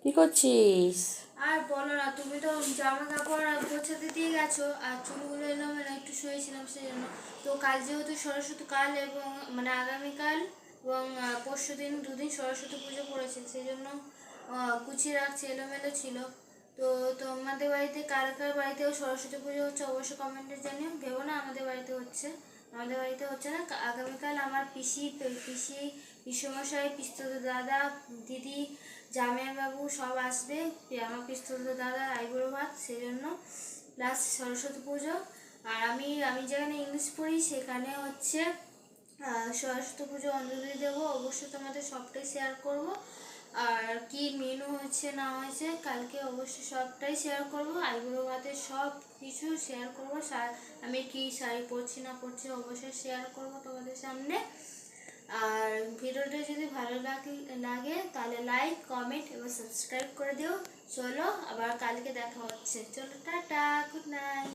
কি করছিস? আর বলো না, তুমি তো জামা কাপড় গোছাতে দিয়ে গেছো আর চুলগুলো এলোমেলো একটু শুয়েছিলাম সেই জন্য। তো কাল যেহেতু সরস্বতী, কাল এবং মানে আগামীকাল এবং পরশু দিন দুদিন সরস্বতী পুজো পড়েছে, সেই জন্য গুছিয়ে রাখছি, এলোমেলো ছিল। তো তোমাদের বাড়িতে কার কার বাড়িতেও সরস্বতী পুজো হচ্ছে অবশ্যই কমেন্টে জানিও। ভেবো না আমাদের বাড়িতে হচ্ছে, আমাদের বাড়িতে হচ্ছে না। আগামীকাল আমার পিসি পিসমশাই, পিস্তত দাদা, দিদি, জামাইবাবু সব আসবে। আমার পিস্তত দাদার আইবুড়ো ভাত, সেই জন্য প্লাস সরস্বতী পুজো। আর আমি যেখানে ইংলিশ পড়ি সেখানে হচ্ছে সরস্বতী পুজো অঞ্জলি দেবো, অবশ্যই তোমাদের সবটাই শেয়ার করব। আর কি মেনু হয়েছে না হয়েছে কালকে অবশ্যই সবটাই শেয়ার করব, আইবুড়ো ভাতের সব কিছু শেয়ার করবো। আমি কি শাড়ি পরছি না পরছি অবশ্যই শেয়ার করব তোমাদের সামনে। আর ভিডিওটা যদি ভালো লাগে তাহলে লাইক, কমেন্ট এবং সাবস্ক্রাইব করে দিও। চলো আবার কালকে দেখা হচ্ছে, চলো টাটা, গুড নাইট।